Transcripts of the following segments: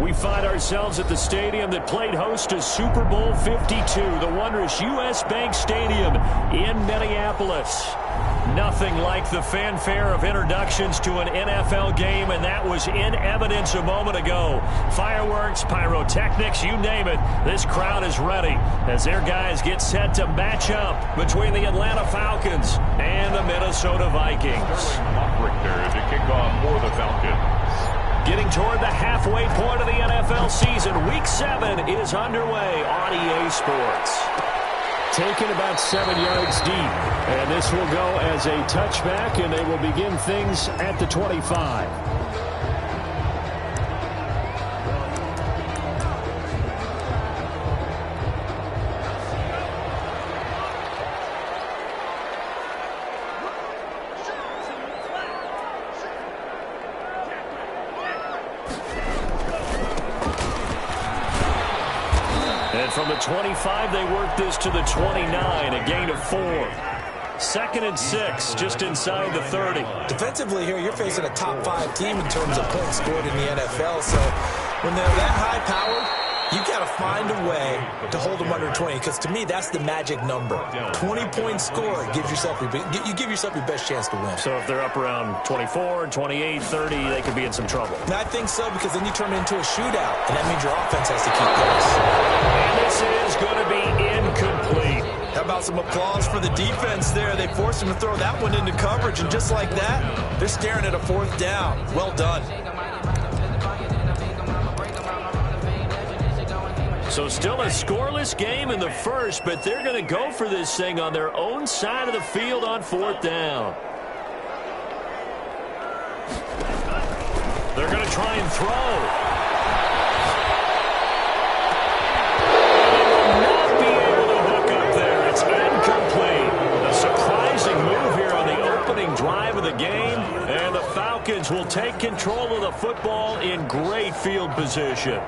We find ourselves at the stadium that played host to Super Bowl 52, the wondrous U.S. Bank Stadium in Minneapolis. Nothing like the fanfare of introductions to an NFL game, and that was in evidence a moment ago. Fireworks, pyrotechnics, you name it. This crowd is ready as their guys get set to match up between the Atlanta Falcons and the Minnesota Vikings. To kick off for the Falcons. Getting toward the halfway point of the NFL season, Week 7 is underway on EA Sports. Taken about 7 yards deep, and this will go as a touchback, and they will begin things at the 25. From the 25, they work this to the 29, a gain of 4. 2nd and 6, just inside the 30. Defensively here, you're facing a top 5 team in terms of points scored in the NFL. So when they're that high-powered, you got to find a way to hold them under 20, because to me, that's the magic number. 20-point score gives yourself you give yourself your best chance to win. So if they're up around 24, 28, 30, they could be in some trouble. And I think so, because then you turn it into a shootout, and that means your offense has to keep pace. And this is going to be incomplete. How about some applause for the defense there? They forced him to throw that one into coverage, and just like that, they're staring at a 4th down. Well done. So still a scoreless game in the first, but they're going to go for this thing on their own side of the field on 4th down. They're going to try and throw. They will not be able to hook up there. It's incomplete. A surprising move here on the opening drive of the game, and the Falcons will take control of the football in great field position.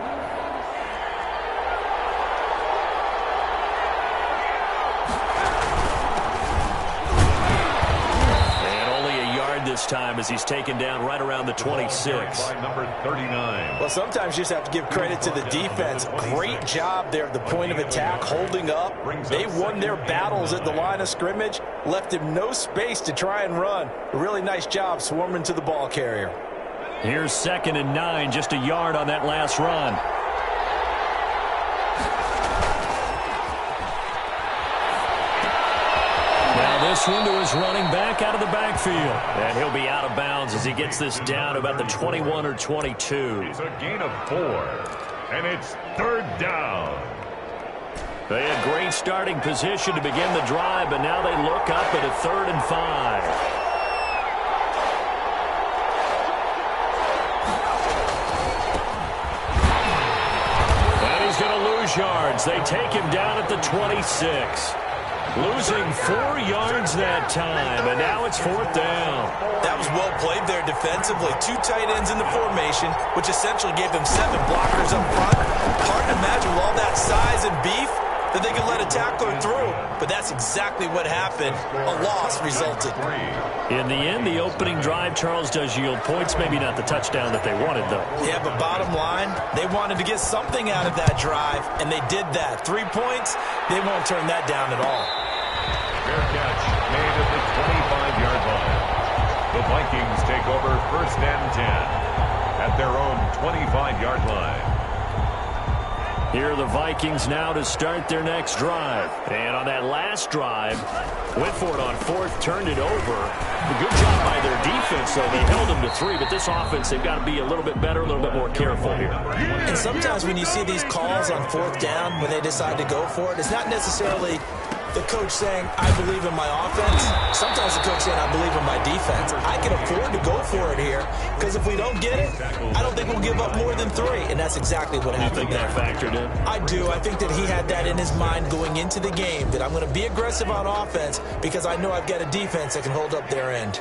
This time as he's taken down right around the 26. Number 39. Well, sometimes you just have to give credit to the defense. Great job there at the point of attack, holding up. They won their battles at the line of scrimmage, left him no space to try and run. A really nice job swarming to the ball carrier. Here's 2nd and 9, just a yard on that last run. This one to his running back out of the backfield. And he'll be out of bounds as he gets this down about the 21 or 22. It's a gain of 4, and it's 3rd down. They had great starting position to begin the drive, but now they look up at a 3rd and 5. And he's going to lose yards. They take him down at the 26. Losing 4 yards that time, and now it's 4th down. That was well played there defensively. 2 tight ends in the formation, which essentially gave them 7 blockers up front. Hard to imagine with all that size and beef that they could let a tackler through, but that's exactly what happened. A loss resulted. In the end, the opening drive, Charles, does yield points. Maybe not the touchdown that they wanted, though. Yeah, but bottom line, they wanted to get something out of that drive, and they did that. 3 points, they won't turn that down at all. Fair catch made at the 25-yard line. The Vikings take over 1st and 10 at their own 25-yard line. Here are the Vikings now to start their next drive. And on that last drive, went for it on 4th, turned it over. A good job by their defense, though. They held them to 3, but this offense, they've got to be a little bit better, a little bit more careful here. And sometimes when you see these calls on 4th down, when they decide to go for it, it's not necessarily the coach saying, I believe in my offense. Sometimes the coach saying, I believe in my defense. I can afford to go for it here, because if we don't get it, I don't think we'll give up more than 3. And that's exactly what happened there. You think that factored in? I do. I think that he had that in his mind going into the game, that I'm going to be aggressive on offense because I know I've got a defense that can hold up their end.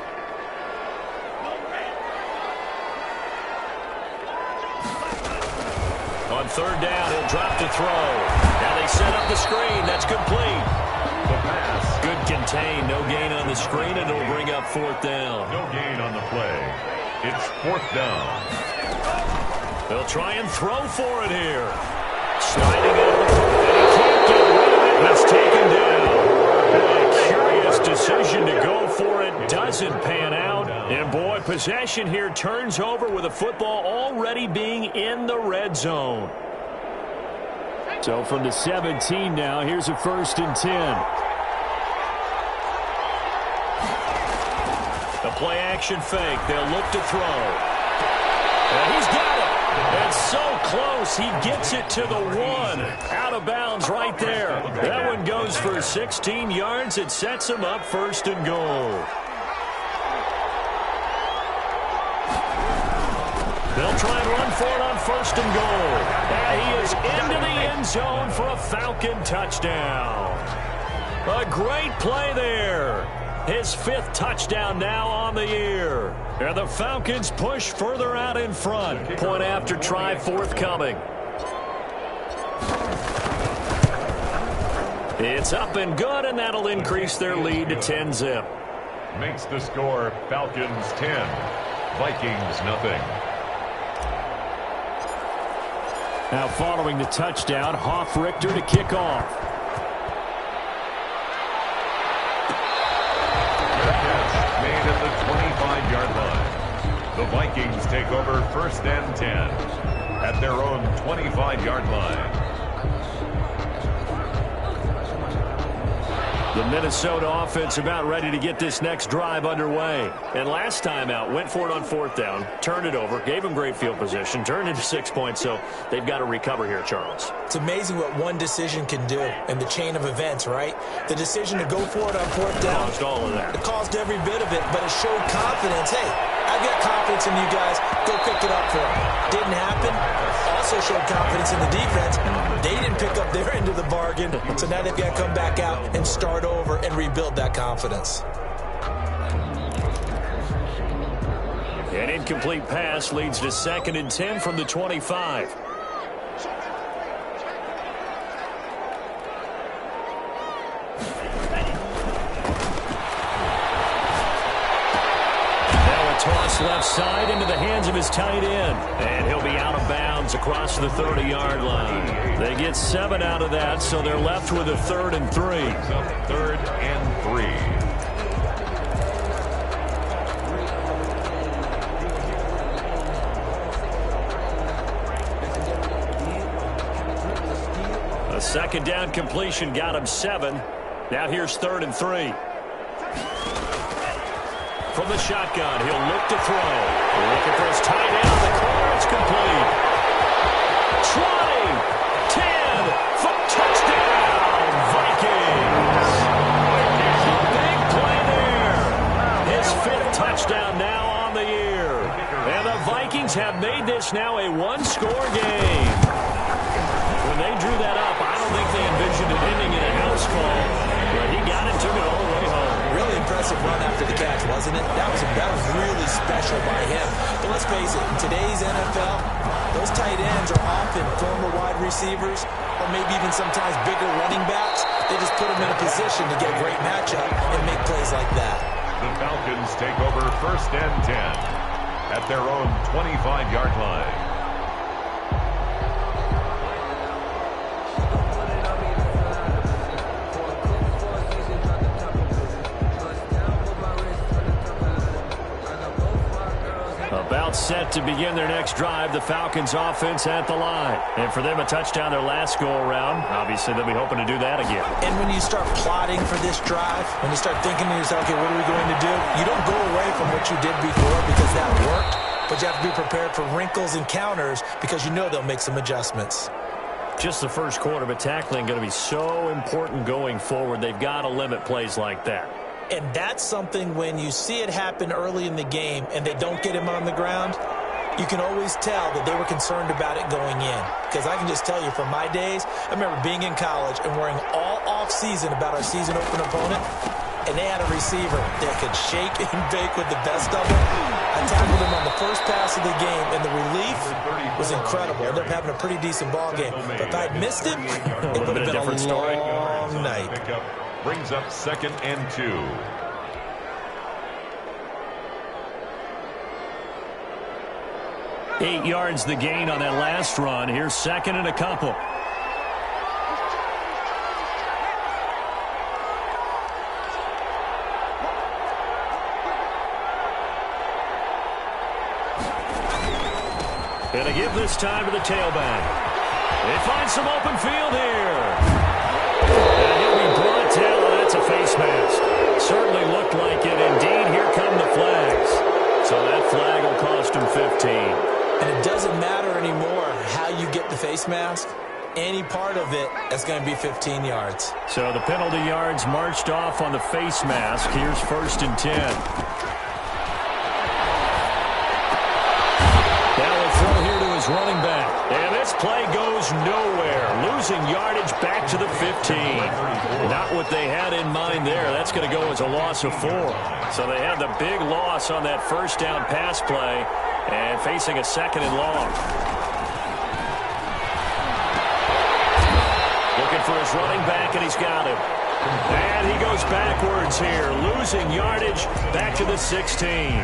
On 3rd down, he'll drop to throw. Now they set up the screen. That's complete. The pass. Good contain. No gain on the screen, and it'll bring up 4th down. No gain on the play. It's 4th down. They'll try and throw for it here. Sliding out of the pocket. He can't get rid of it. It's taken down. A curious decision to go for it. Doesn't pan out. And, boy, possession here turns over with the football already being in the red zone. So from the 17 now, here's a 1st and 10. The play-action fake. They'll look to throw. And he's got it. It's so close. He gets it to the 1. Out of bounds right there. That one goes for 16 yards. It sets him up 1st and goal. They'll try and run for it on 1st and goal. And he is into the end zone for a Falcon touchdown. A great play there. His 5th touchdown now on the year. And the Falcons push further out in front. Point after try forthcoming. It's up and good, and that'll increase their lead to 10-zip. Makes the score Falcons 10, Vikings nothing. Now following the touchdown, Hoff-Richter to kick off. Made at the 25-yard line. The Vikings take over 1st and 10 at their own 25-yard line. The Minnesota offense about ready to get this next drive underway. And last time out, went for it on 4th down, turned it over, gave them great field position, turned into 6 points, so they've got to recover here, Charles. It's amazing what one decision can do in the chain of events, right? The decision to go for it on 4th down. Caused all of that. It caused every bit of it, but it showed confidence. Hey, I've got confidence in you guys. Go pick it up for them. Didn't happen. Also showed confidence in the defense. They didn't pick up their end of the bargain, so now they've got to come back out and start over and rebuild that confidence. An incomplete pass leads to 2nd and 10 from the 25. Toss left side into the hands of his tight end. And he'll be out of bounds across the 30-yard line. They get 7 out of that, so they're left with a 3rd and 3. 3rd and 3. A 2nd down completion got him 7. Now here's 3rd and 3. From the shotgun, he'll look to throw. Looking for his tight end on the corner. It's complete. 20, 10, for touchdown, Vikings. Big play there. His 5th touchdown now on the year. And the Vikings have made this now a 1-score game. When they drew that up, I don't think they envisioned it ending in a house call. But he got it, took it all the way home. Really impressive run after the catch, wasn't it? That was really special by him. But let's face it, in today's NFL, those tight ends are often former wide receivers or maybe even sometimes bigger running backs. They just put them in a position to get a great matchup and make plays like that. The Falcons take over 1st and 10 at their own 25-yard line. About set to begin their next drive, the Falcons offense at the line. And for them, a touchdown their last go-around. Obviously, they'll be hoping to do that again. And when you start plotting for this drive, when you start thinking to yourself, okay, what are we going to do? You don't go away from what you did before because that worked, but you have to be prepared for wrinkles and counters because you know they'll make some adjustments. Just the first quarter, but tackling going to be so important going forward. They've got to limit plays like that. And that's something when you see it happen early in the game and they don't get him on the ground, you can always tell that they were concerned about it going in. Because I can just tell you from my days, I remember being in college and worrying all off-season about our season-open opponent, and they had a receiver that could shake and bake with the best of them. I tackled him on the first pass of the game, and the relief was incredible. Ended up having a pretty decent ball game. But if I'd missed him, it would have been a long night. Brings up 2nd and 2. 8 yards the gain on that last run. Here's second and a couple. And a give this time to the tailback. They find some open field here. And he'll be brought down. That's a face mask. Certainly looked like it. Indeed, here come the flags. So that flag will cost him 15. And it doesn't matter anymore how you get the face mask. Any part of it, that's going to be 15 yards. So the penalty yards marched off on the face mask. Here's 1st and 10. Running back. And this play goes nowhere. Losing yardage back to the 15. Not what they had in mind there. That's going to go as a loss of 4. So they have the big loss on that first down pass play and facing a 2nd and long. Looking for his running back, and he's got him. And he goes backwards here, losing yardage back to the 16.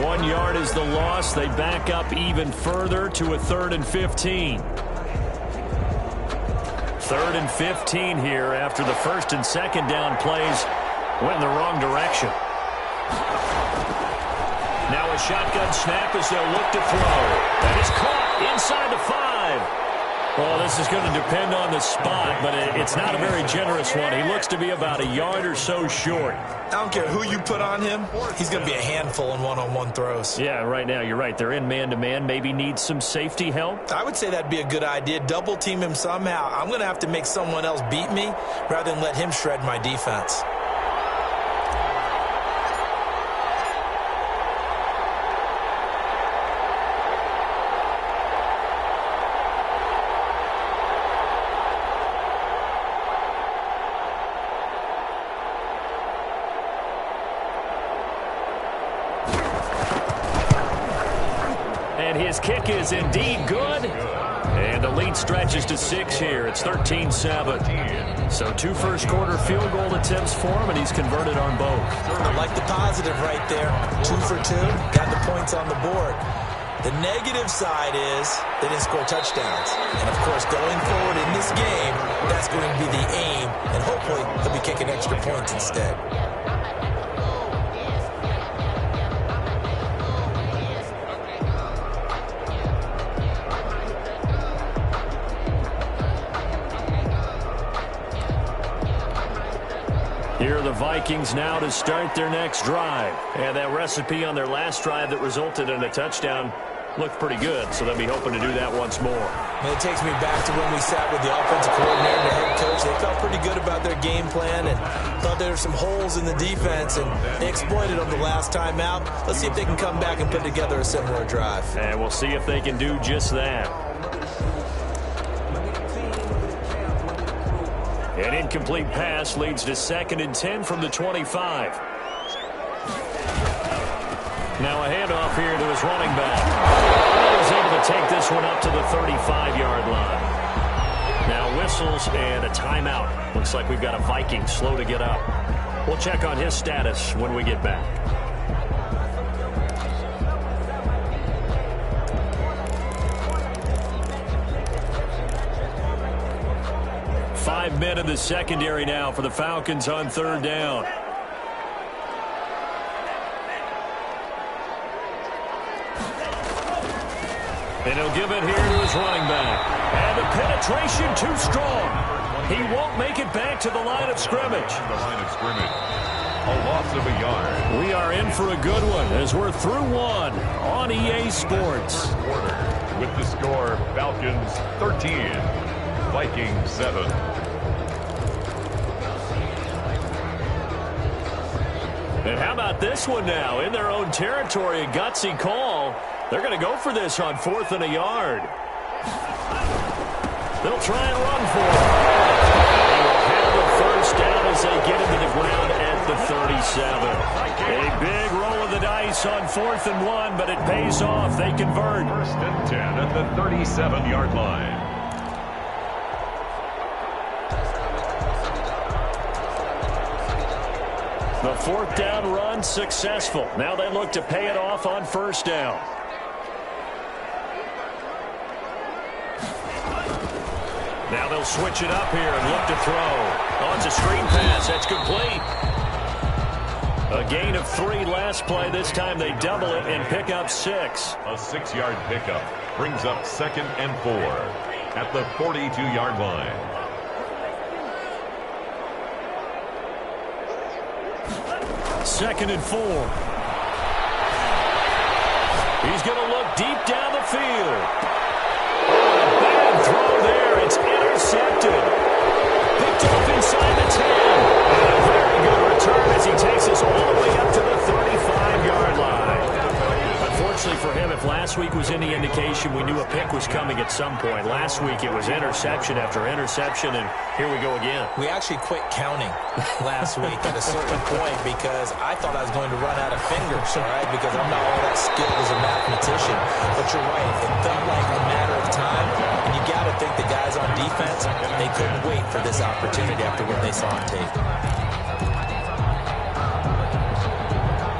1 yard is the loss. They back up even further to a 3rd and 15. 3rd and 15 here after the 1st and 2nd down plays went in the wrong direction. Now a shotgun snap as they'll look to throw. That is caught inside the 5. Well, this is going to depend on the spot, but it's not a very generous one. He looks to be about a yard or so short. I don't care who you put on him. He's going to be a handful in one-on-one throws. Yeah, right now, you're right. They're in man-to-man. Maybe need some safety help. I would say that'd be a good idea. Double team him somehow. I'm going to have to make someone else beat me rather than let him shred my defense. His kick is indeed good. And the lead stretches to 6 here. It's 13-7. So 2 first-quarter field goal attempts for him, and he's converted on both. I like the positive right there. 2 for 2. Got the points on the board. The negative side is they didn't score touchdowns. And, of course, going forward in this game, that's going to be the aim. And hopefully he'll be kicking extra points instead. Here are the Vikings now to start their next drive. And that recipe on their last drive that resulted in a touchdown looked pretty good, so they'll be hoping to do that once more. And it takes me back to when we sat with the offensive coordinator and the head coach. They felt pretty good about their game plan and thought there were some holes in the defense, and they exploited them the last time out. Let's see if they can come back and put together a similar drive. And we'll see if they can do just that. An incomplete pass leads to 2nd and 10 from the 25. Now a handoff here to his running back. He was able to take this one up to the 35-yard line. Now whistles and a timeout. Looks like we've got a Viking slow to get up. We'll check on his status when we get back. 5 men in the secondary now for the Falcons on 3rd down. And he'll give it here to his running back. And the penetration too strong. He won't make it back to the line of scrimmage. The line of scrimmage. A loss of a yard. We are in for a good one as we're through 1 on EA Sports. With the score, Falcons 13, Vikings 7. And how about this one now? In their own territory, a gutsy call. They're going to go for this on 4th and a yard. They'll try and run for it. They will have the first down as they get into the ground at the 37. A big roll of the dice on 4th and 1, but it pays off. They convert. 1st and 10 at the 37-yard line. The 4th down run successful. Now they look to pay it off on 1st down. Now they'll switch it up here and look to throw. Oh, it's a screen pass. That's complete. A gain of 3 last play. This time they double it and pick up 6. A 6-yard pickup brings up 2nd and 4 at the 42-yard line. Second and 4. He's going to look deep down the field. Oh, a bad throw there. It's intercepted. Picked off inside the 10. And a very good return as he takes us all the way up to the 35-yard line. Unfortunately for him, if last week was any indication, we knew a pick was coming at some point. Last week it was interception after interception, and here we go again. We actually quit counting last week at a certain point because I thought I was going to run out of fingers, all right, because I'm not all that skilled as a mathematician. But you're right. It felt like a matter of time, and you got to think the guys on defense, they couldn't wait for this opportunity after what they saw on tape.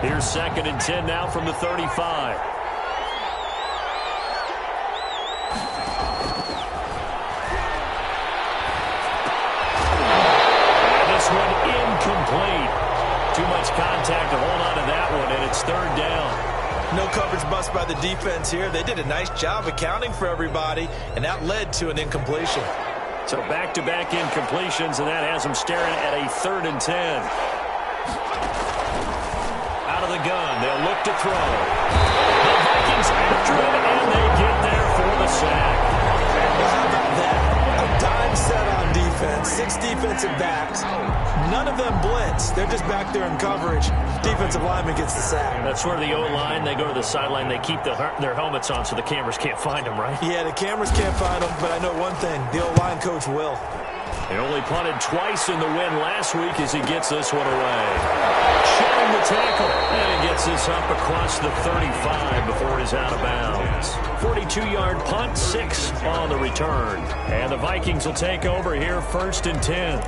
Here's 2nd and 10 now from the 35. And this one incomplete. Too much contact to hold on to that one, and it's 3rd down. No coverage bust by the defense here. They did a nice job accounting for everybody, and that led to an incompletion. So back-to-back incompletions, and that has them staring at a 3rd and 10. Out of the gun, they'll look to throw. The Vikings after it, and they get there for the sack. How about that? A dime set on defense, 6 defensive backs. None of them blitz. They're just back there in coverage. Defensive lineman gets the sack. That's where the O-line, they go to the sideline, they keep their helmets on so the cameras can't find them, right? Yeah, the cameras can't find them, but I know one thing. The O-line coach will. They only punted twice in the win last week as he gets this one away. Shedding the tackle, and he gets this up across the 35 before he's out of bounds. 42-yard punt, 6 on the return. And the Vikings will take over here 1st and 10.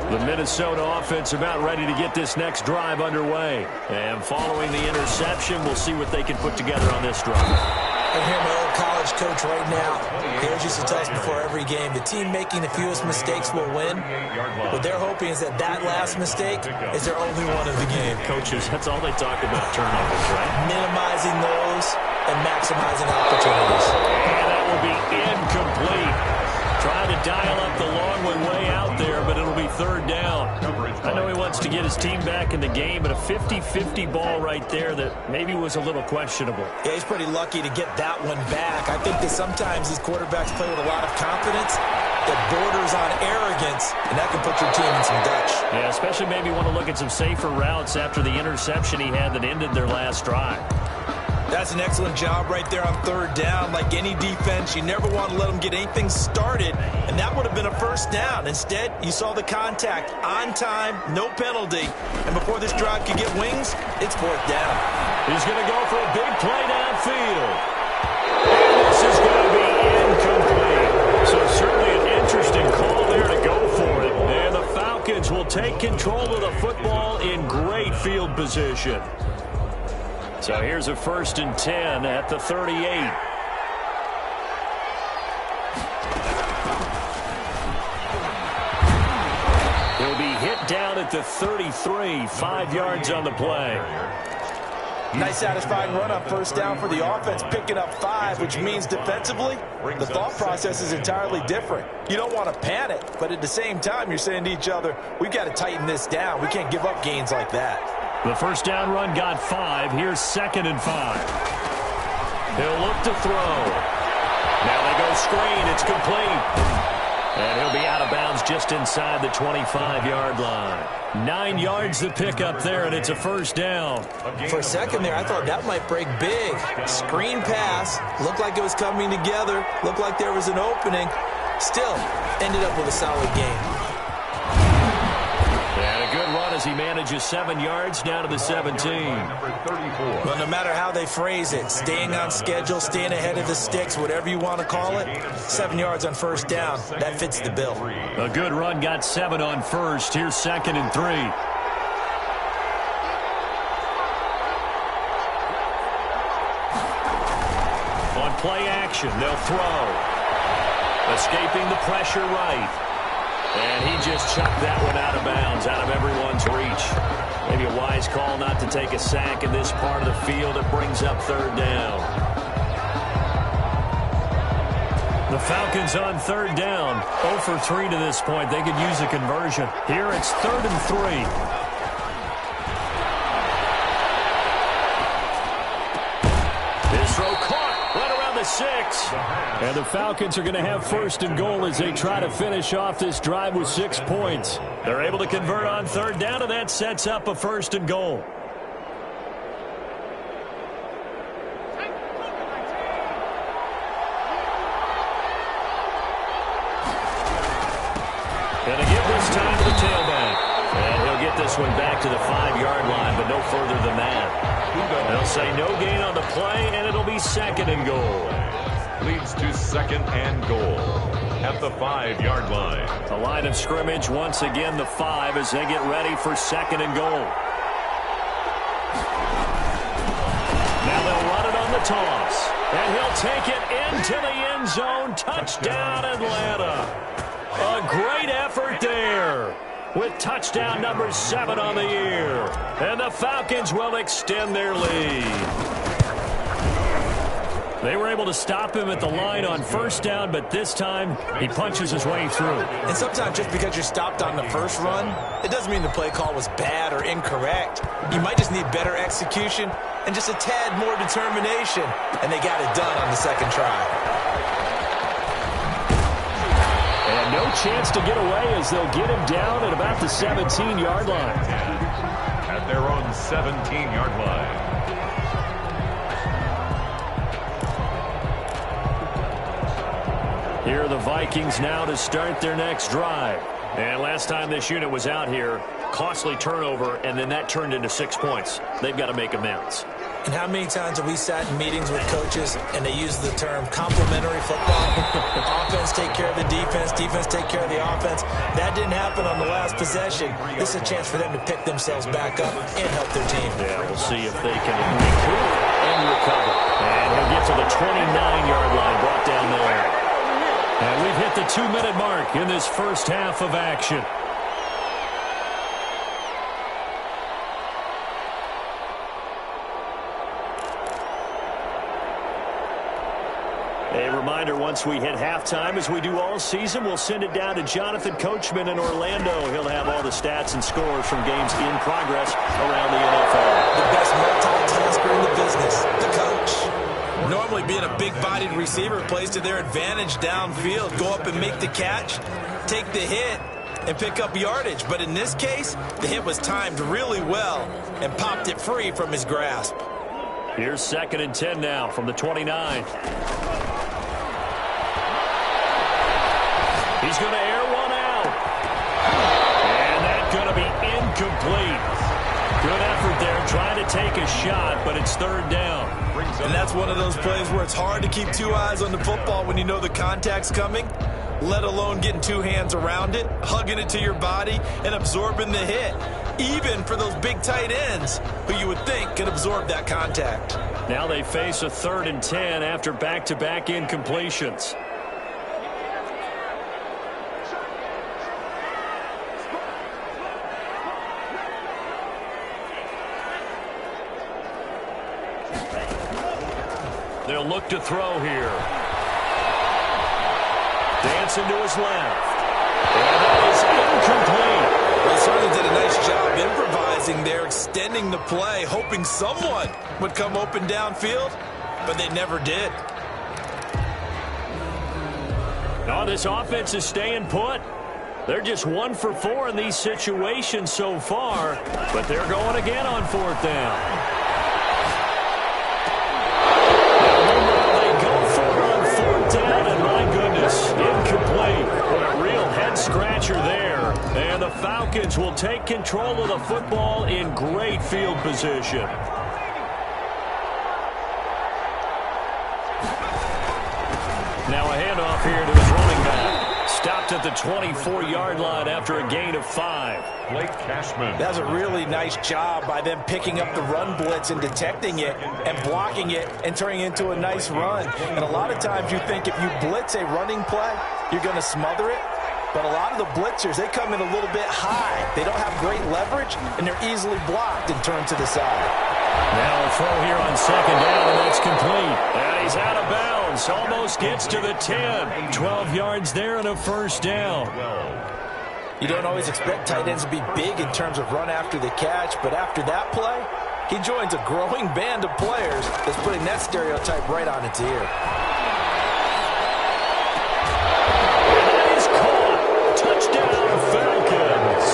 The Minnesota offense about ready to get this next drive underway. And following the interception, we'll see what they can put together on this drive. I hear my old college coach right now. He always used to tell us before every game, the team making the fewest mistakes will win. What they're hoping is that last mistake is their only one of the game. Coaches, that's all they talk about, turnovers, right? Minimizing those and maximizing opportunities. And that will be incomplete. Trying to dial up the long one way out there, but it'll be 3rd down. I know he wants to get his team back in the game, but a 50-50 ball right there that maybe was a little questionable. Yeah, he's pretty lucky to get that one back. I think that sometimes these quarterbacks play with a lot of confidence that borders on arrogance, and that can put your team in some Dutch. Yeah, especially maybe want to look at some safer routes after the interception he had that ended their last drive. That's an excellent job right there on 3rd down. Like any defense, you never want to let them get anything started, and that would have been a 1st down. Instead, you saw the contact on time, no penalty, and before this drive could get wings, it's 4th down. He's going to go for a big play downfield. And this is going to be incomplete. So certainly an interesting call there to go for it. And the Falcons will take control of the football in great field position. So here's a 1st and 10 at the 38. He'll be hit down at the 33, 5 yards on the play. Nice satisfying run on 1st down for the offense, picking up 5, which means defensively, the thought process is entirely different. You don't want to panic, but at the same time, you're saying to each other, we've got to tighten this down. We can't give up gains like that. The 1st down run got 5. Here's 2nd and 5. He'll look to throw. Now they go screen. It's complete. And he'll be out of bounds just inside the 25-yard line. 9 yards to pick up there, and it's a 1st down. For a second there, I thought that might break big. Screen pass. Looked like it was coming together. Looked like there was an opening. Still, ended up with a solid game. And a good run as he manages 7 yards down to the 17. Well, no matter how they phrase it, staying on schedule, staying ahead of the sticks, whatever you want to call it, 7 yards on 1st down, that fits the bill. A good run got 7 on 1st. Here's 2nd and 3. On play action, they'll throw. Escaping the pressure right. And he just chucked that one out of bounds, out of everyone's reach. Maybe a wise call not to take a sack in this part of the field. It brings up third down. The Falcons on third down. 0 for 3 to this point. They could use a conversion. Here it's 3rd and 3. Throw caught right around the 6. And the Falcons are going to have 1st and goal as they try to finish off this drive with 6 points. They're able to convert on third down, and that sets up a 1st and goal. Going to give this time to the tailback. And he'll get this one back to the 5-yard line, but no further than that. They'll say no gain on the play, and it'll be 2nd and goal. Leads to 2nd and goal at the 5-yard line. The line of scrimmage, once again, the 5 as they get ready for 2nd and goal. Now they'll run it on the toss. And he'll take it into the end zone. Touchdown, Atlanta. A great effort there, with touchdown number 7 on the year. And the Falcons will extend their lead. They were able to stop him at the line on 1st down, but this time he punches his way through. And sometimes just because you're stopped on the first run, it doesn't mean the play call was bad or incorrect. You might just need better execution and just a tad more determination. And they got it done on the 2nd try. And no chance to get away as they'll get him down at about the 17-yard line. At their own 17-yard line. Here are the Vikings now to start their next drive. And last time this unit was out here, costly turnover, and then that turned into 6 points. They've got to make amends. And how many times have we sat in meetings with coaches and they use the term complementary football? Offense take care of the defense, defense take care of the offense. That didn't happen on the last possession. This is a chance for them to pick themselves back up and help their team. Yeah, we'll see if they can recoup and recover. And he'll get to the 29-yard line, brought down there. And we've hit the 2-minute mark in this first half of action. A reminder, once we hit halftime, as we do all season, we'll send it down to Jonathan Coachman in Orlando. He'll have all the stats and scores from games in progress around the NFL. The best multitasker in the business, the coach. Normally being a big-bodied receiver plays to their advantage downfield. Go up and make the catch, take the hit, and pick up yardage. But in this case, the hit was timed really well and popped it free from his grasp. Here's 2nd and 10 now from the 29. He's going to air one out. And that's going to be incomplete. Good effort there, trying to take a shot, but it's 3rd down. And that's one of those plays where it's hard to keep 2 eyes on the football when you know the contact's coming, let alone getting 2 hands around it, hugging it to your body, and absorbing the hit, even for those big tight ends who you would think could absorb that contact. Now they face a 3rd and 10 after back-to-back incompletions. They'll look to throw here. Dancing to his left. And that is incomplete. Well, certainly did a nice job improvising there, extending the play, hoping someone would come open downfield, but they never did. No, this offense is staying put. They're just 1 for 4 in these situations so far, but they're going again on 4th down. Incomplete. What a real head-scratcher there. And the Falcons will take control of the football in great field position. Now a handoff here to his running back. Stopped at the 24-yard line after a gain of 5. Blake Cashman. That was a really nice job by them picking up the run blitz and detecting it and blocking it and turning it into a nice run. And a lot of times you think if you blitz a running play, you're going to smother it. But a lot of the blitzers, they come in a little bit high. They don't have great leverage, and they're easily blocked and turned to the side. Now a throw here on second down, and that's complete. And he's out of bounds. Almost gets to the 10. 12 yards there and a first down. You don't always expect tight ends to be big in terms of run after the catch, but after that play, he joins a growing band of players that's putting that stereotype right on its ear. Touchdown, Falcons.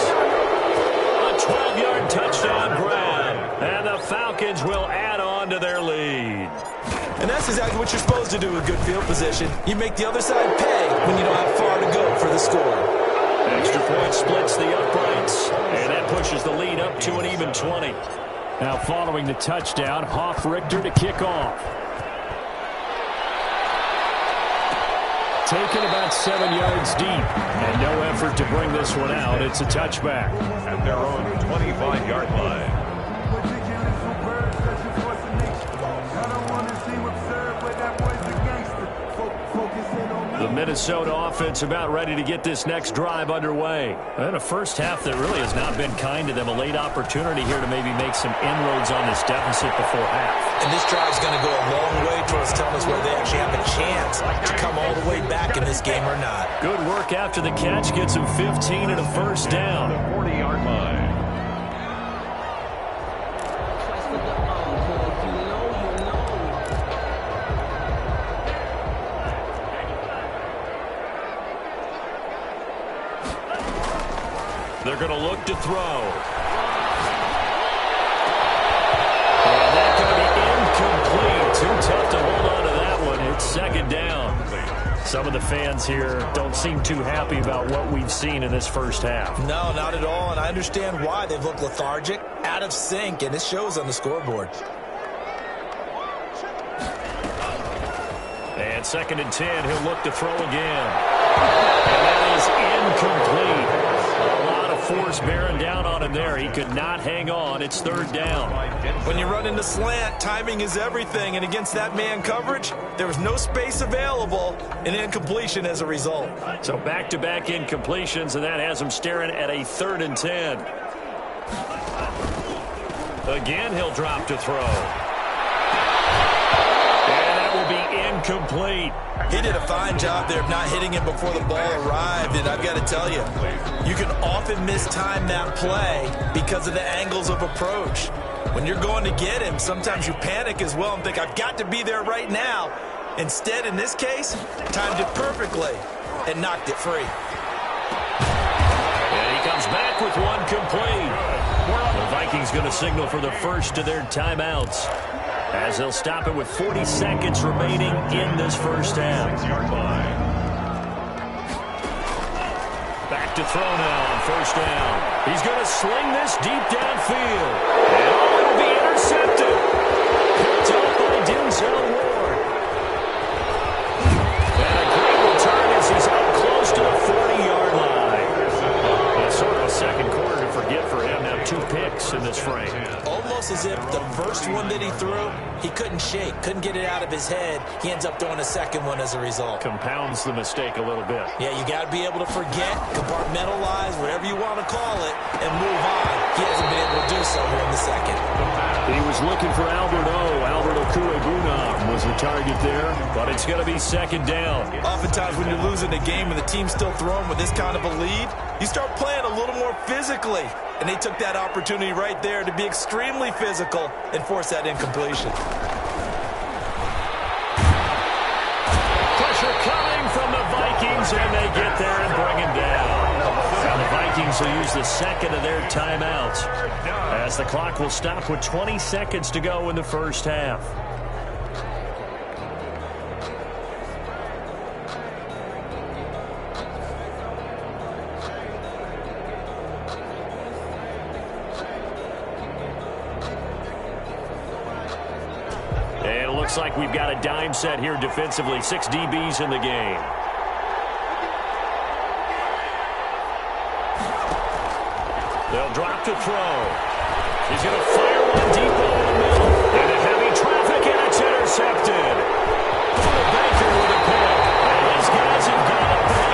A 12-yard touchdown grab. And the Falcons will add on to their lead. And that's exactly what you're supposed to do with good field position. You make the other side pay when you don't have far to go for the score. Extra point splits the uprights. And that pushes the lead up to an even 20. Now following the touchdown, Richter to kick off. Taken about 7 yards deep, and no effort to bring this one out. It's a touchback. At their own 25-yard line. The Minnesota offense about ready to get this next drive underway. And a first half that really has not been kind to them. A late opportunity here to maybe make some inroads on this deficit before half. And this drive's going to go a long way towards telling us whether they actually have a chance to come all the way back in this game or not. Good work after the catch. Gets him 15 and a first down. The 40-yard line. They're going to look to throw. And that's going to be incomplete. Too tough to hold on to that one. It's second down. Some of the fans here don't seem too happy about what we've seen in this first half. No, not at all, and I understand why. They've looked lethargic, out of sync, and it shows on the scoreboard. And second and 10, he'll look to throw again. And that is incomplete. A lot of force bearing down on him there. He could not hang on. It's third down. When you run into slant, timing is everything, and against that man coverage, there was no space available, and incompletion as a result. So back-to-back incompletions, and that has him staring at a third and 10. Again, he'll drop to throw. And that will be incomplete. He did a fine job there of not hitting him before the ball arrived, and I've got to tell you, you can often mistime that play because of the angles of approach. When you're going to get him, sometimes you panic as well and think, I've got to be there right now. Instead, in this case, timed it perfectly and knocked it free. And he comes back with one complete. The Vikings going to signal for the first of their timeouts, as they'll stop it with 40 seconds remaining in this first half. Back to throw now on first down. He's going to sling this deep downfield. And it'll be intercepted. Picked up by Denzel Ward. And a great return as he's up close to the 40-yard line. It's sort of a second quarter to forget for him. Now 2 picks in this frame. Almost as if the first one that he threw, he couldn't shake, couldn't get it out of his head. He ends up throwing a second one as a result. Compounds the mistake a little bit. Yeah, you got to be able to forget, compartmentalize, whatever you want to call it, and move on. He hasn't been able to do so here in the second. He was looking for Albert Okuegbunam was the target there, but it's going to be second down. Oftentimes when you're losing a game and the team's still throwing with this kind of a lead, you start playing a little more physically. And they took that opportunity right there to be extremely physical and force that incompletion. Pressure coming from the Vikings, and they get there and bring him down. Now the Vikings will use the second of their timeouts, as the clock will stop with 20 seconds to go in the first half. Looks like we've got a dime set here defensively. 6 DBs in the game. They'll drop to throw. He's going to fire one deep over the middle. Into heavy traffic, and it's intercepted. Baker with a pick. And these guys have got a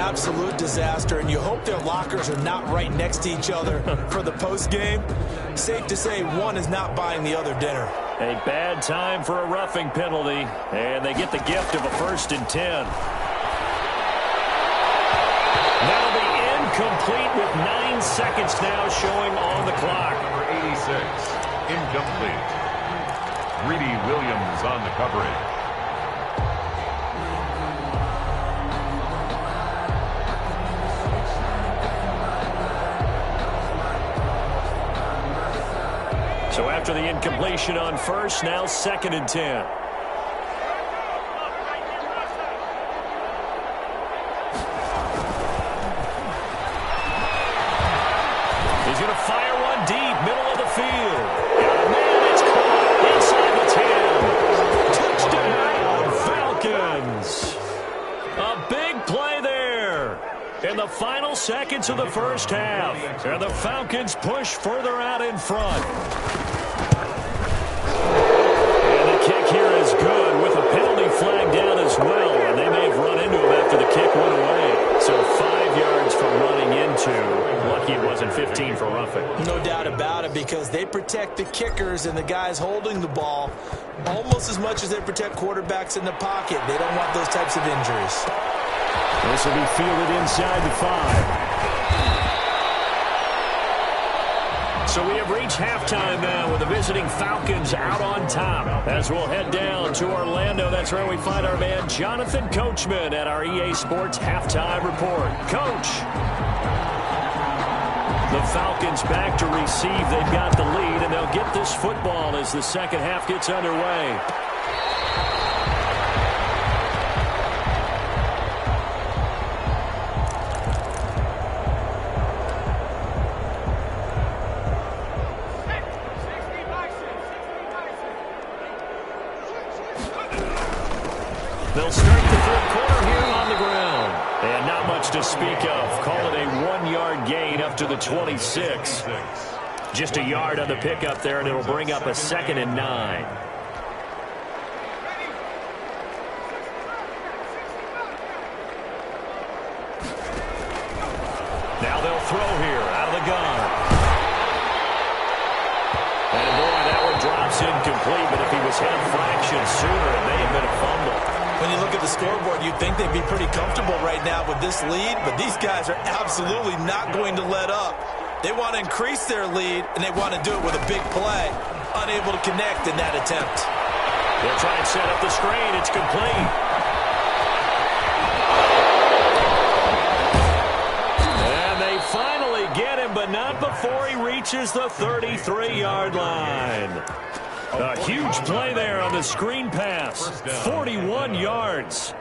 absolute disaster, and you hope their lockers are not right next to each other for the postgame. Safe to say one is not buying the other dinner. A bad time for a roughing penalty, and they get the gift of a 1st and 10. That'll be incomplete with 9 seconds now showing on the clock. Number 86, incomplete. Greedy Williams on the coverage. So after the incompletion on 1st, now 2nd and 10. He's going to fire one deep, middle of the field. Got a man, it's caught inside the 10. Touchdown, Falcons. A big play there in the final seconds of the 1st half. And the Falcons push further out in front. And the kick here is good with a penalty flag down as well. And they may have run into him after the kick went away. So 5 yards for running into. Lucky it wasn't 15 for roughing. No doubt about it, because they protect the kickers and the guys holding the ball almost as much as they protect quarterbacks in the pocket. They don't want those types of injuries. This will be fielded inside the 5. So we have reached halftime now with the visiting Falcons out on top. As we'll head down to Orlando, that's where we find our man Jonathan Coachman at our EA Sports Halftime Report. Coach. The Falcons back to receive. They've got the lead, and they'll get this football as the second half gets underway. They'll start the 3rd quarter here on the ground. And not much to speak of. Call it a 1-yard gain up to the 26. Just a yard on the pickup there, and it'll bring up a 2nd and 9. Now they'll throw here out of the gun. And boy, that one drops incomplete, but if he was hit a fraction sooner, it may have been a fumble. When you look at the scoreboard, you'd think they'd be pretty comfortable right now with this lead, but these guys are absolutely not going to let up. They want to increase their lead, and they want to do it with a big play. Unable to connect in that attempt. They'll try and set up the screen. It's complete. And they finally get him, but not before he reaches the 33-yard line. A huge play there on the screen pass. 41 yards.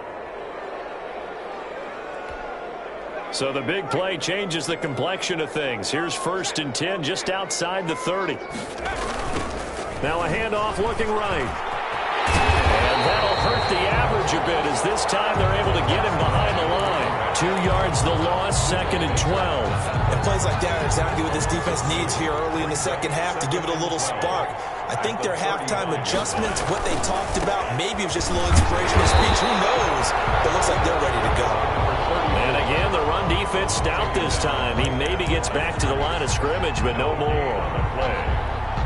So the big play changes the complexion of things. Here's 1st and 10 just outside the 30. Now a handoff looking right. And that'll hurt the average a bit as this time they're able to get him behind the line. 2 yards the loss, 2nd and 12. And plays like that are exactly what this defense needs here early in the second half to give it a little spark. I think their halftime adjustments, what they talked about, maybe it was just a little inspirational speech. Who knows? But it looks like they're ready to go. And again, the run defense stout this time. He maybe gets back to the line of scrimmage, but no more.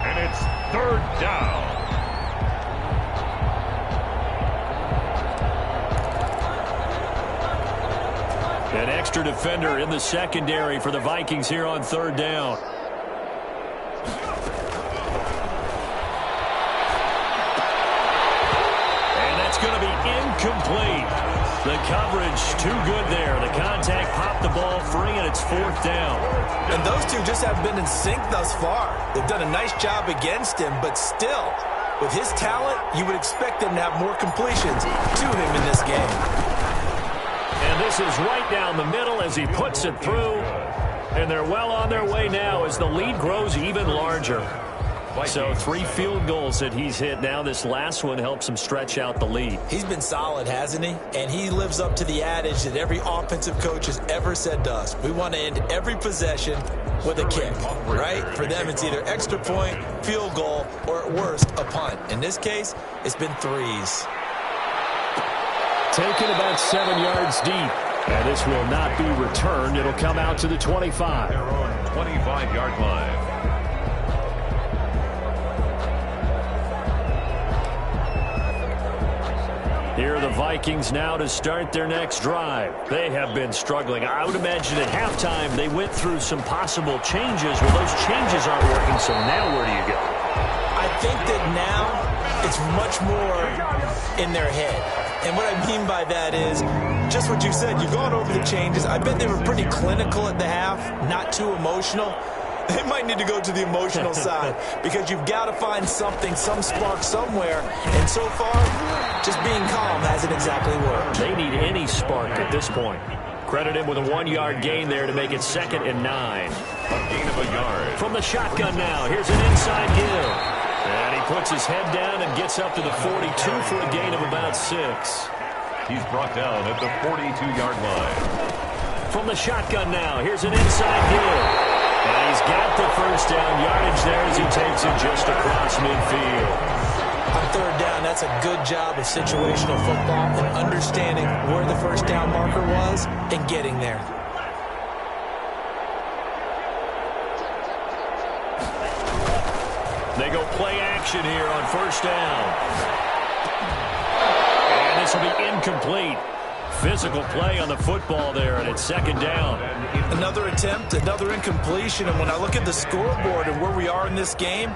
And it's 3rd down. An extra defender in the secondary for the Vikings here on 3rd down. And that's going to be incomplete. The coverage too good there. The contact popped the ball free, and it's 4th down. And those two just haven't been in sync thus far. They've done a nice job against him, but still, with his talent, you would expect them to have more completions to him in this game. And this is right down the middle as he puts it through. And they're well on their way now as the lead grows even larger. So 3 field goals that he's hit now. This last one helps him stretch out the lead. He's been solid, hasn't he? And he lives up to the adage that every offensive coach has ever said to us. We want to end every possession with a kick, right? For them, it's either extra point, field goal, or at worst, a punt. In this case, it's been 3s. Taken about 7 yards deep. And this will not be returned. It'll come out to the 25. Their own 25-yard line. Here are the Vikings now to start their next drive. They have been struggling. I would imagine at halftime they went through some possible changes. Well, those changes aren't working, so now where do you go? I think that now it's much more in their head. And what I mean by that is just what you said. You've gone over the changes. I bet they were pretty clinical at the half, not too emotional. They might need to go to the emotional side because you've got to find something, some spark somewhere. And so far, just being calm hasn't exactly worked. They need any spark at this point. Credit him with a 1-yard gain there to make it 2nd and 9. A gain of a yard. From the shotgun now, here's an inside give. And he puts his head down and gets up to the 42 for a gain of about 6. He's brought down at the 42-yard line. From the shotgun now, here's an inside give. And he's got the first down yardage there as he takes it just across midfield. On 3rd down, that's a good job of situational football and understanding where the first down marker was and getting there. They go play action here on 1st down. And this will be incomplete. Physical play on the football there, and it's 2nd down. Another attempt, another incompletion, and when I look at the scoreboard and where we are in this game,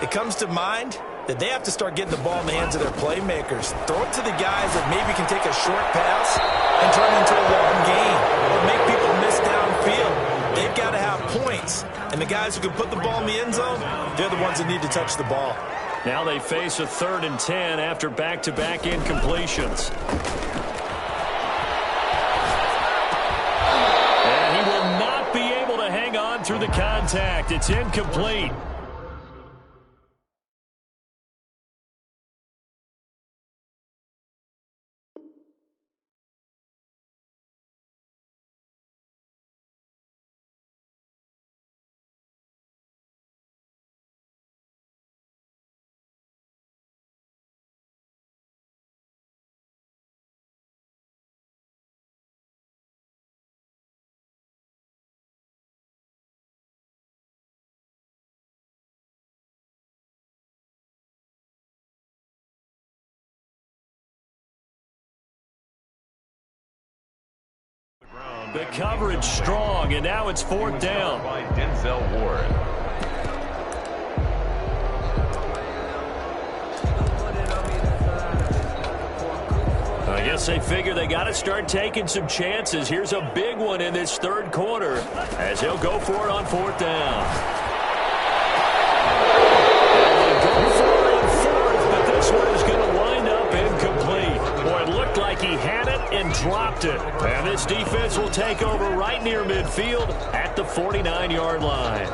it comes to mind that they have to start getting the ball in the hands of their playmakers. Throw it to the guys that maybe can take a short pass and turn it into a long gain or make people miss downfield. They've got to have points, and the guys who can put the ball in the end zone, they're the ones that need to touch the ball. Now they face a 3rd and 10 after back-to-back incompletions. Through the contact. It's incomplete. The coverage strong, and now it's 4th down. By Denzel Ward. I guess they figure they got to start taking some chances. Here's a big one in this 3rd quarter as he'll go for it on 4th down. And they go for it on 4th, but this one is going to wind up incomplete. Boy, it looked like he had it and dropped it. And this defense will take over right near midfield at the 49-yard line.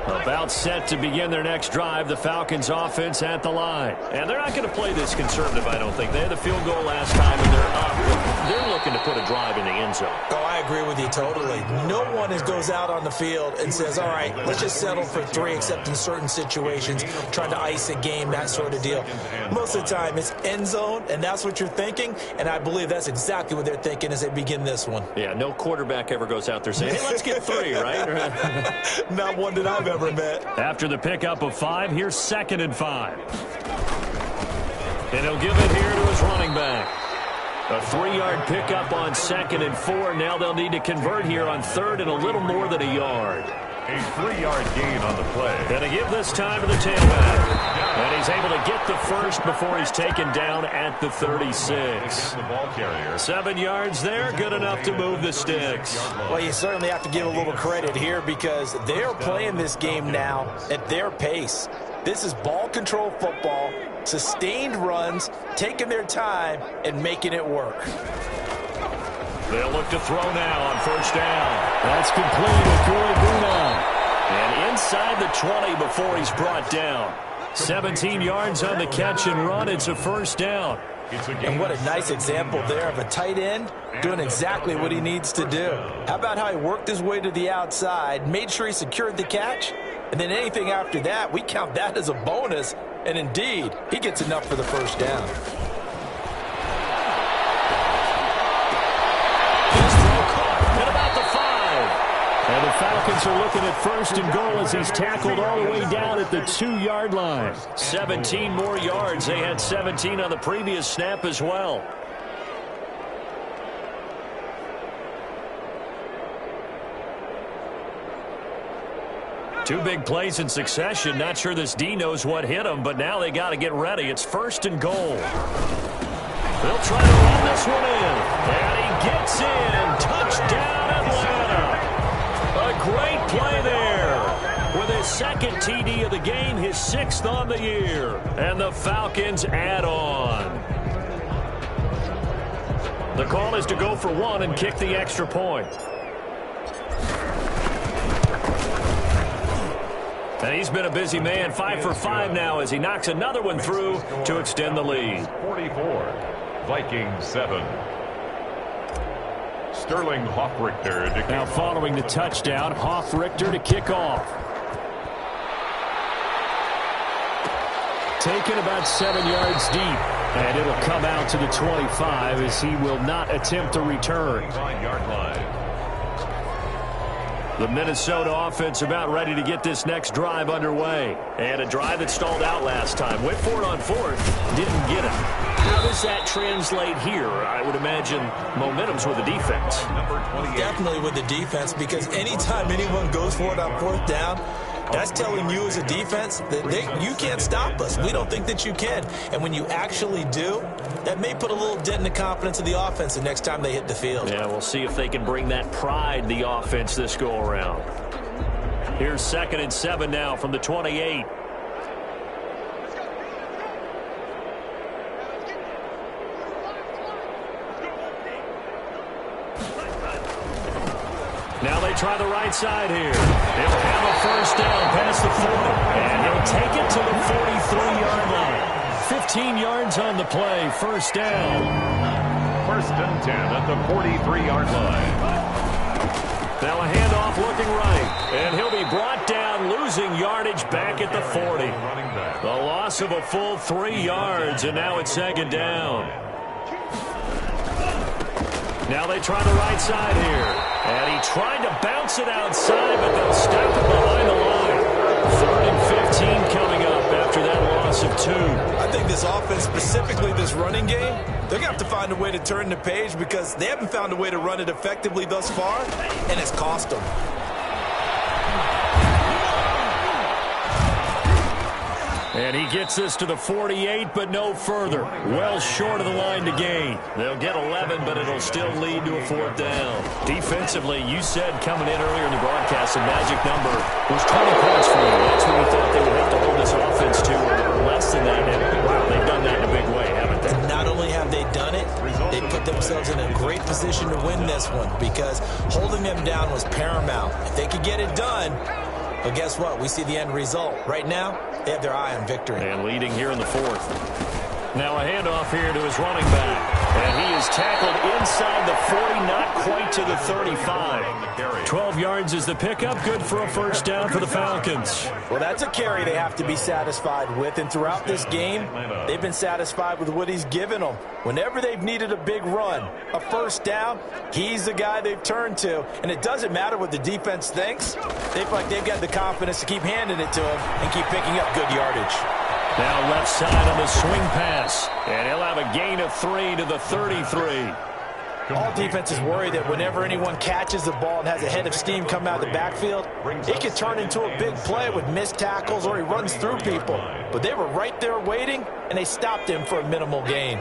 About set to begin their next drive, the Falcons offense at the line. And they're not going to play this conservative, I don't think. They had the field goal last time, and they're up. They're looking to put a drive in the end zone. Oh, I agree with you totally. No one goes out on the field and says, all right, let's just settle for 3, except in certain situations, trying to ice a game, that sort of deal. Most of the time, it's end zone, and that's what you're thinking, and I believe that's exactly what they're thinking as they begin this one. Yeah, no quarterback ever goes out there saying, hey, let's get 3, right? Not one that I've ever met. After the pickup of 5, here's 2nd and 5. And he'll give it here to his running back. A 3-yard pickup on 2nd and 4. Now they'll need to convert here on 3rd and a little more than a yard. A 3-yard gain on the play. Gonna give this time to the tailback. And he's able to get the first before he's taken down at the 36. The ball carrier. 7 yards there, good enough to move the sticks. Well, you certainly have to give a little credit here because they're playing this game now at their pace. This is ball control football, sustained runs, taking their time, and making it work. They'll look to throw now on 1st down. That's complete with Corey Guna. And inside the 20 before he's brought down. 17 yards on the catch and run. It's a 1st down. And what a nice example there of a tight end doing exactly what he needs to do. How about how he worked his way to the outside, made sure he secured the catch, and then anything after that, we count that as a bonus. And indeed, he gets enough for the 1st down. His Falcons are looking at first and goal as he's tackled all the way down at the 2-yard line. 17 more yards. They had 17 on the previous snap as well. Two big plays in succession. Not sure this D knows what hit him, but now they got to get ready. It's first and goal. They'll try to run this one in. And he gets in. Touchdown, Atlanta. A great play there. With his second TD of the game, his 6th on the year. And the Falcons add on. The call is to go for one and kick the extra point. And he's been a busy man, 5 for 5 now as he knocks another one through to extend the lead. 44, Vikings 7. Sterling Hoffrichter to now following the touchdown, Hoffrichter to kick off. Taken about 7 yards deep. And it'll come out to the 25 as he will not attempt a return. 25-yard line. The Minnesota offense about ready to get this next drive underway. And a drive that stalled out last time. Went for it on 4th. Didn't get it. How does that translate here? I would imagine momentum's with the defense. Definitely with the defense, because anytime anyone goes for it on 4th down, that's telling you as a defense that you can't stop us. We don't think that you can. And when you actually do, that may put a little dent in the confidence of the offense the next time they hit the field. Yeah, we'll see if they can bring that pride, the offense, this go-around. Here's 2nd and 7 now from the 28. Now they try the right side here. He'll have a first down past the 40. And he'll take it to the 43-yard line. 15 yards on the play. First down. 1st and 10 at the 43-yard line. Now a handoff looking right. And he'll be brought down, losing yardage back at the 40. The loss of a full 3 yards, and now it's 2nd down. Now they try the right side here. And he tried to bounce it outside, but they'll stop it behind the line. 3rd and 15 coming up after that loss of 2. I think this offense, specifically this running game, they're going to have to find a way to turn the page because they haven't found a way to run it effectively thus far, and it's cost them. And he gets this to the 48, but no further. Well short of the line to gain. They'll get 11, but it'll still lead to a 4th down. Defensively, you said coming in earlier in the broadcast, the magic number was 20 points for you. That's what we thought they would have to hold this offense to, or less than that. And, wow, they've done that in a big way, haven't they? Not only have they done it, they put themselves in a great position to win this one because holding them down was paramount. If they could get it done, but guess what? We see the end result. Right now, they have their eye on victory. And leading here in the 4th. Now a handoff here to his running back. And he is tackled inside the 40, not quite to the 35. 12 yards is the pickup. Good for a first down for the Falcons. Well, that's a carry they have to be satisfied with. And throughout this game, they've been satisfied with what he's given them. Whenever they've needed a big run, a first down, he's the guy they've turned to. And it doesn't matter what the defense thinks. They feel like they've got the confidence to keep handing it to him and keep picking up good yardage. Now left side on the swing pass. And he'll have a gain of 3 to the 33. All defenses worry that whenever anyone catches the ball and has a head of steam come out of the backfield, it can turn into a big play with missed tackles or he runs through people. But they were right there waiting, and they stopped him for a minimal gain.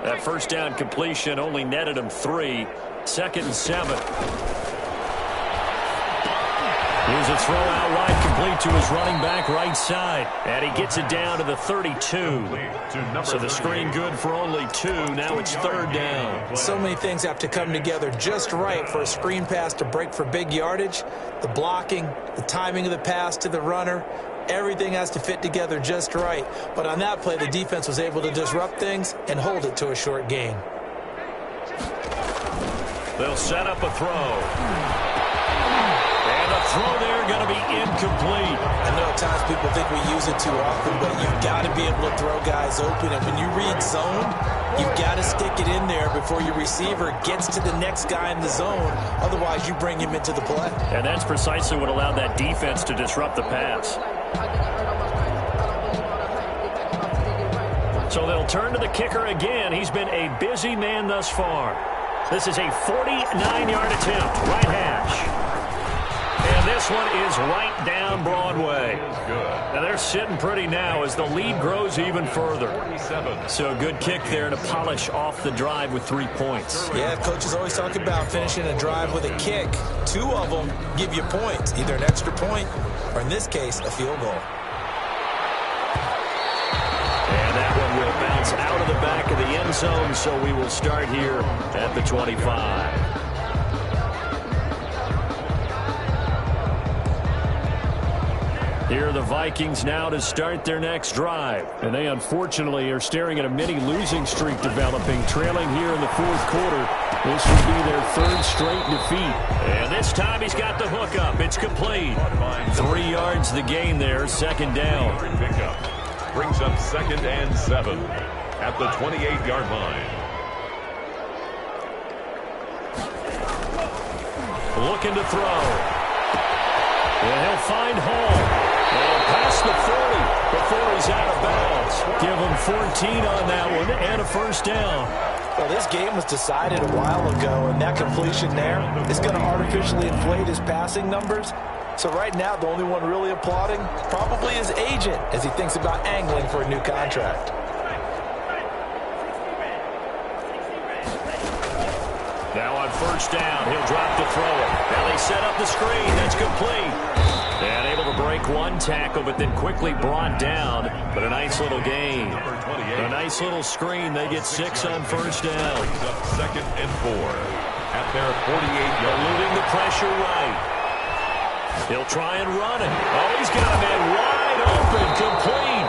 That first down completion only netted him 3. 2nd and 7. Here's a throw out wide, complete to his running back right side. And he gets it down to the 32. So the screen good for only 2. Now it's 3rd down. So many things have to come together just right for a screen pass to break for big yardage. The blocking, the timing of the pass to the runner, everything has to fit together just right. But on that play, the defense was able to disrupt things and hold it to a short gain. They'll set up a throw. And the throw there going to be incomplete. I know at times people think we use it too often, but you've got to be able to throw guys open. And when you read zone, you've got to stick it in there before your receiver gets to the next guy in the zone. Otherwise, you bring him into the play. And that's precisely what allowed that defense to disrupt the pass. So they'll turn to the kicker again. He's been a busy man thus far. This is a 49-yard attempt, right hash. And this one is right down Broadway. And they're sitting pretty now as the lead grows even further. So a good kick there to polish off the drive with 3 points. Yeah, coaches always talk about finishing a drive with a kick. 2 of them give you points, either an extra point or, in this case, a field goal. And that one will bounce out of the back of the end zone, so we will start here at the 25. Here are the Vikings now to start their next drive. And they unfortunately are staring at a mini losing streak developing, trailing here in the fourth quarter. This would be their 3rd straight defeat. And this time he's got the hook up. It's complete. 3 yards the gain there, 2nd down. Pickup brings up 2nd and 7 at the 28-yard line. Looking to throw. And he'll find Hall. And past the 40 before he's out of bounds. Give him 14 on that one and a 1st down. Well, this game was decided a while ago, and that completion there is going to artificially inflate his passing numbers. So right now, the only one really applauding probably his agent as he thinks about angling for a new contract. Now on 1st down, he'll drop to throw it. Now they set up the screen. That's complete. And able to break 1 tackle, but then quickly brought down. But a nice little gain. A nice little screen. They get 6 on 1st down. 2nd and 4 at their 48-yard. Eluding the pressure right. He'll try and run it. Oh, he's got a man wide open, complete.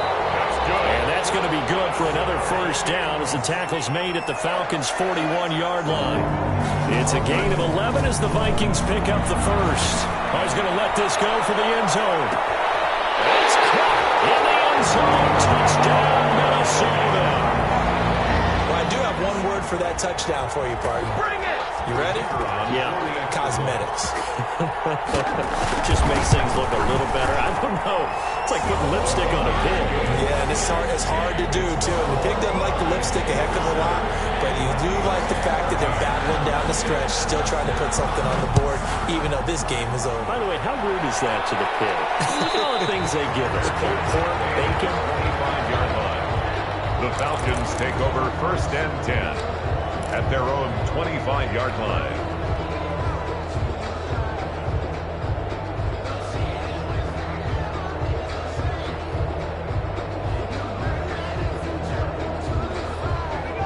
And that's going to be good for another 1st down as the tackle's made at the Falcons' 41-yard line. It's a gain of 11 as the Vikings pick up the 1st. Oh, he's going to let this go for the end zone. It's caught in the end zone. Touchdown, Minnesota. Well, I do have one word for that touchdown for you, partner. Bring it! You ready? Yeah. Cosmetics. Just makes things look a little better. I don't know. It's like putting lipstick on a pig. Yeah, and it's hard to do, too. And the pig doesn't like the lipstick a heck of a lot, but you do like the fact that they're battling down the stretch, still trying to put something on the board, even though this game is over. By the way, how rude is that to the pig? Look at all the things they give us. Pulled pork, bacon. 25-yard line. The Falcons take over 1st and 10 at their own 25-yard line.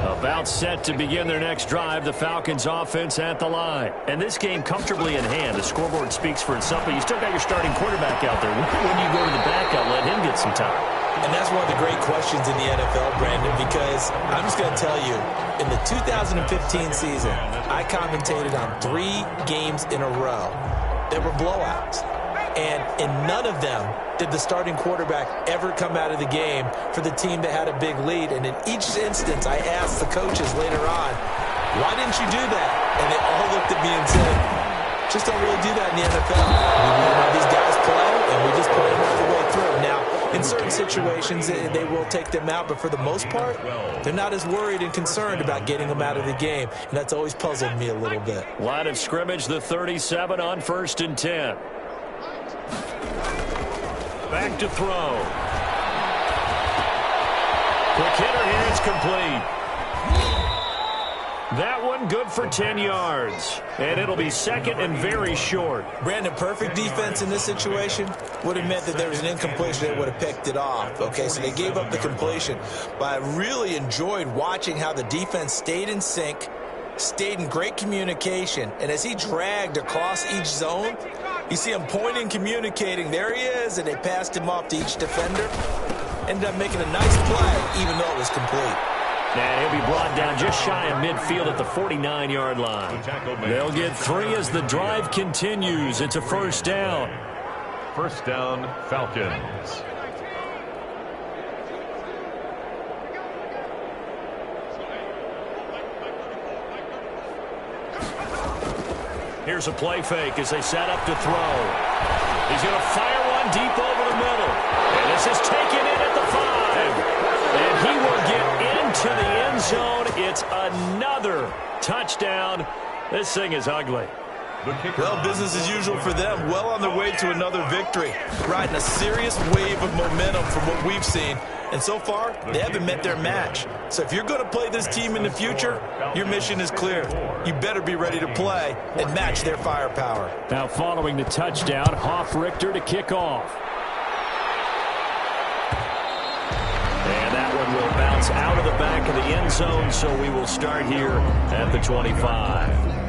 About set to begin their next drive, the Falcons offense at the line. And this game comfortably in hand. The scoreboard speaks for itself, but you still got your starting quarterback out there. When you go to the backup, let him get some time. And that's one of the great questions in the NFL, Brandon, because I'm just going to tell you, in the 2015 season, I commentated on 3 games in a row that were blowouts. And in none of them did the starting quarterback ever come out of the game for the team that had a big lead. And in each instance, I asked the coaches later on, why didn't you do that? And they all looked at me and said, just don't really do that in the NFL. We know these guys play, and we just play them all the way through. Now, in certain situations, they will take them out, but for the most part, they're not as worried and concerned about getting them out of the game. And that's always puzzled me a little bit. Line of scrimmage, the 37 on 1st and 10. Back to throw. Quick hitter here, it's complete. That one good for 10 yards. And it'll be 2nd and very short. Brandon, perfect defense in this situation would have meant that there was an incompletion that would have picked it off. Okay, so they gave up the completion. But I really enjoyed watching how the defense stayed in sync, stayed in great communication. And as he dragged across each zone, you see him pointing, communicating. There he is, and they passed him off to each defender. Ended up making a nice play, even though it was complete. And he'll be brought down just shy of midfield at the 49-yard line. They'll get 3 as the drive continues. It's a first down. First down, Falcons. Here's a play fake as they set up to throw. He's going to fire one deep over the middle. And this is taken in at the 5. And he will get into the end zone. It's another touchdown. This thing is ugly. Well, business as usual for them. Well on their way to another victory. Riding a serious wave of momentum from what we've seen. And so far, they haven't met their match. So if you're going to play this team in the future, your mission is clear. You better be ready to play and match their firepower. Now following the touchdown, Hoff-Richter to kick off. And that one will bounce out of the back of the end zone, so we will start here at the 25.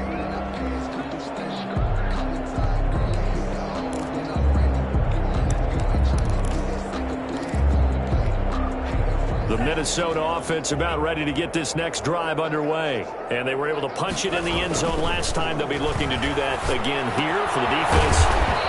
The Minnesota offense about ready to get this next drive underway. And they were able to punch it in the end zone last time. They'll be looking to do that again here for the defense.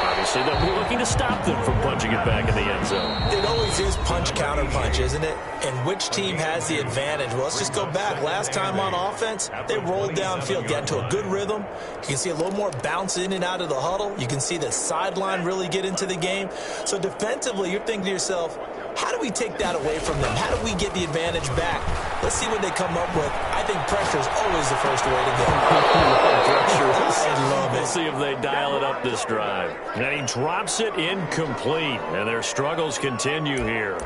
Obviously, they'll be looking to stop them from punching it back in the end zone. It always is punch-counter-punch, isn't it? And which team has the advantage? Well, let's just go back. Last time on offense, they rolled downfield, got into a good rhythm. You can see a little more bounce in and out of the huddle. You can see the sideline really get into the game. So defensively, you're thinking to yourself, how do we take that away from them? How do we get the advantage back? Let's see what they come up with. I think pressure is always the first way to go. I love it. We'll see if they dial it up this drive. And he drops it incomplete. And their struggles continue here.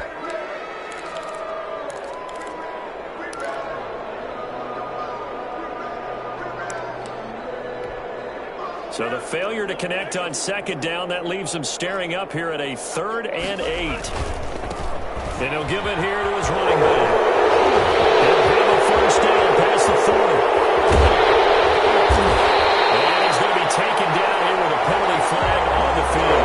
So the failure to connect on second down, that leaves him staring up here at a 3rd and 8. And he'll give it here to his running back. He'll give a first down past the 40. And he's going to be taken down here with a penalty flag on the field.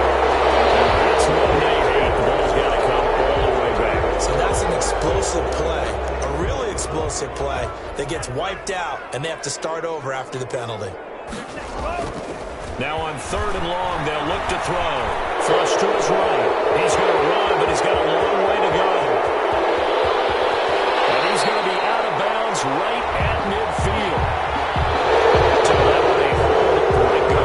And that's what they hate. The ball's got to come all the way back. So that's an explosive play, a really explosive play that gets wiped out, and they have to start over after the penalty. Now on 3rd and long, they'll look to throw. Flush to his right. He's going to run, but he's got a long way to go. And he's going to be out of bounds right at midfield. To let they hold go.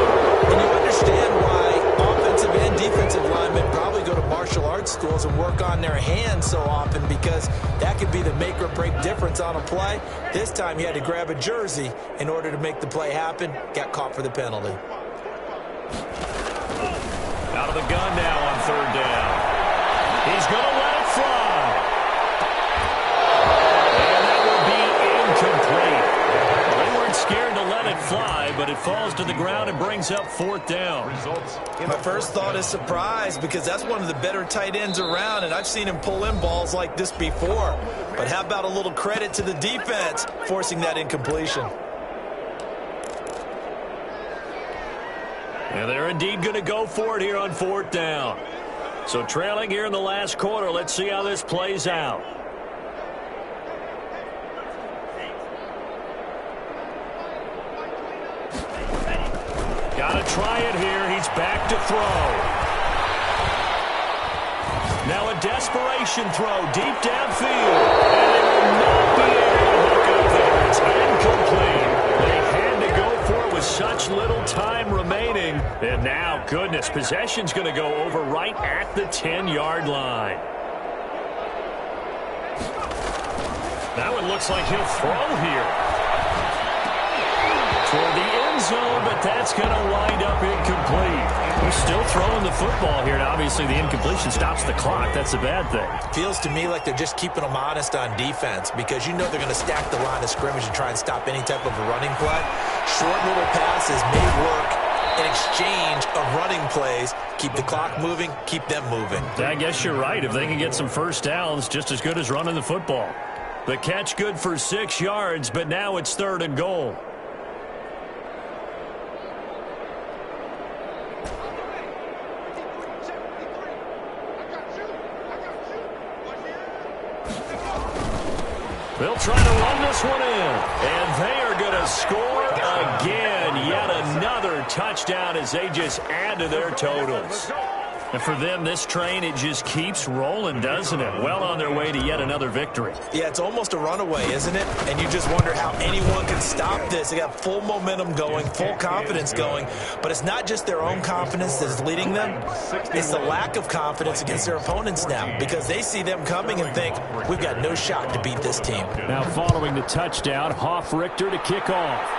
And you understand why offensive and defensive linemen probably go to martial arts schools and work on their hands so often, because that could be the make or break difference on a play. This time he had to grab a jersey in order to make the play happen. Got caught for the penalty. Out of the gun now on 3rd down. He's going to let it fly. And that will be incomplete. They weren't scared to let it fly, but it falls to the ground and brings up 4th down. My first thought is surprise, because that's one of the better tight ends around, and I've seen him pull in balls like this before. But how about a little credit to the defense forcing that incompletion? And they're indeed going to go for it here on 4th down. So trailing here in the last quarter, let's see how this plays out. Got to try it here. He's back to throw. Now a desperation throw deep downfield. And they will not be able to hook up there. It's incomplete. They had to go for it with such little time remaining. And now, goodness, possession's going to go over right at the 10-yard line. That one looks like he'll throw here. Toward the end zone, but that's going to wind up incomplete. He's still throwing the football here, and obviously the incompletion stops the clock. That's a bad thing. Feels to me like they're just keeping them honest on defense, because you know they're going to stack the line of scrimmage and try and stop any type of a running play. Short little passes may work in exchange of running plays. Keep the clock moving, keep them moving. I guess you're right. If they can get some first downs, just as good as running the football. The catch good for 6 yards, but now it's 3rd and goal. They'll try to run this one in. And they are going to score again. Yet another touchdown as they just add to their totals. And for them, this train, it just keeps rolling, doesn't it? Well on their way to yet another victory. Yeah, it's almost a runaway, isn't it? And you just wonder how anyone can stop this. They got full momentum going, full confidence going. But it's not just their own confidence that's leading them. It's the lack of confidence against their opponents now, because they see them coming and think, we've got no shot to beat this team. Now following the touchdown, Hoff-Richter to kick off.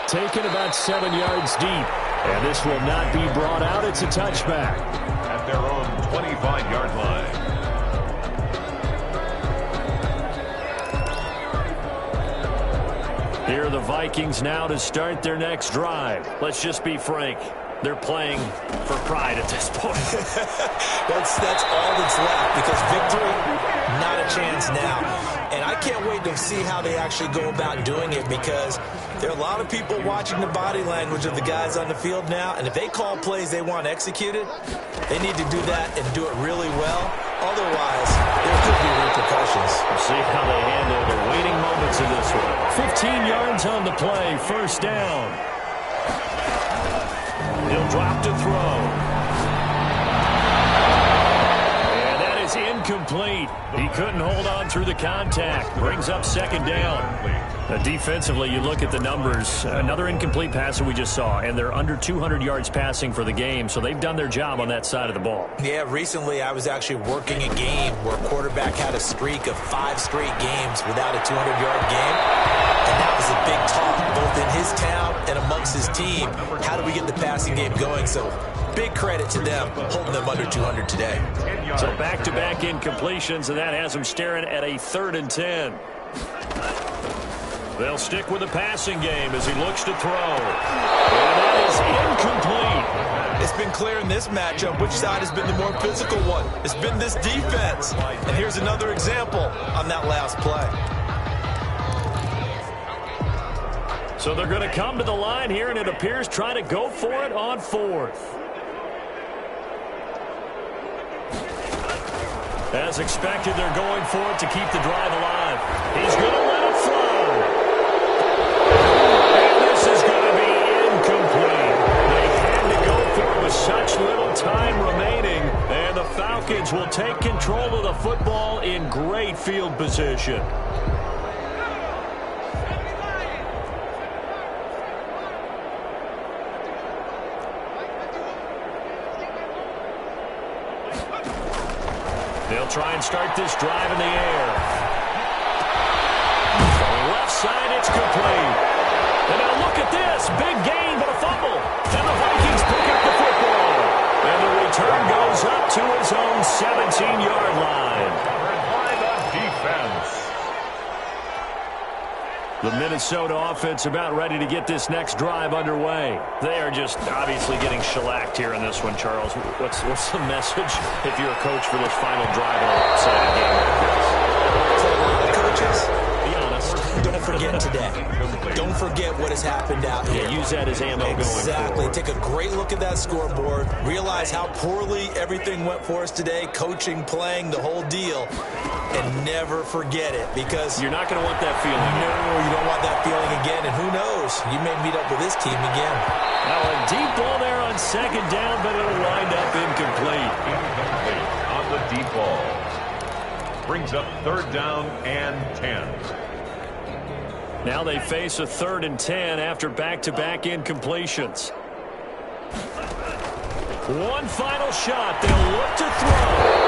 Taken about 7 yards deep. And this will not be brought out. It's a touchback. At their own 25-yard line. Here are the Vikings now to start their next drive. Let's just be frank. They're playing for pride at this point. that's all that's left, because victory, not a chance now. And I can't wait to see how they actually go about doing it, because there are a lot of people watching the body language of the guys on the field now, and if they call plays they want executed, they need to do that and do it really well. Otherwise, there could be repercussions. We'll see how they handle the waiting moments of this one. 15 yards on the play, first down. He'll drop to throw. And that is incomplete. He couldn't hold on through the contact. Brings up second down. Defensively, you look at the numbers. Another incomplete pass that we just saw, and they're under 200 yards passing for the game, so they've done their job on that side of the ball. Yeah, recently I was actually working a game where a quarterback had a streak of 5 straight games without a 200-yard game, and that was a big talk, both in his town and amongst his team. How do we get the passing game going? So big credit to them, holding them under 200 today. So back-to-back incompletions, and that has them staring at a 3rd and 10. They'll stick with the passing game as he looks to throw. And that is incomplete. It's been clear in this matchup which side has been the more physical one. It's been this defense. And here's another example on that last play. So they're going to come to the line here, and it appears try to go for it on 4th. As expected, they're going for it to keep the drive alive. He's going to let it fly. And this is going to be incomplete. They had to go for it with such little time remaining, and the Falcons will take control of the football in great field position. They'll try and start this drive in the air. From left side, it's complete. And now look at this. Big gain, but a fumble. And the Vikings pick up the football. And the return goes up to his own 17-yard line. By the defense. The Minnesota offense about ready to get this next drive underway. They are just obviously getting shellacked here in this one, Charles. What's the message if you're a coach for this final drive in a lopsided game like this? For a lot of coaches, be honest. don't forget today. Don't forget what has happened out here. Yeah, use that as ammo going forward. Exactly. Take a great look at that scoreboard. Realize how poorly everything went for us today. Coaching, playing, the whole deal. And never forget it, because you're not going to want that feeling. No, you don't want that feeling again. And who knows? You may meet up with this team again. Now a deep ball there on second down, but it'll wind up incomplete. Incomplete on the deep ball. Brings up 3rd down and 10. Now they face a 3rd and 10 after back-to-back incompletions. One final shot. They'll look to throw.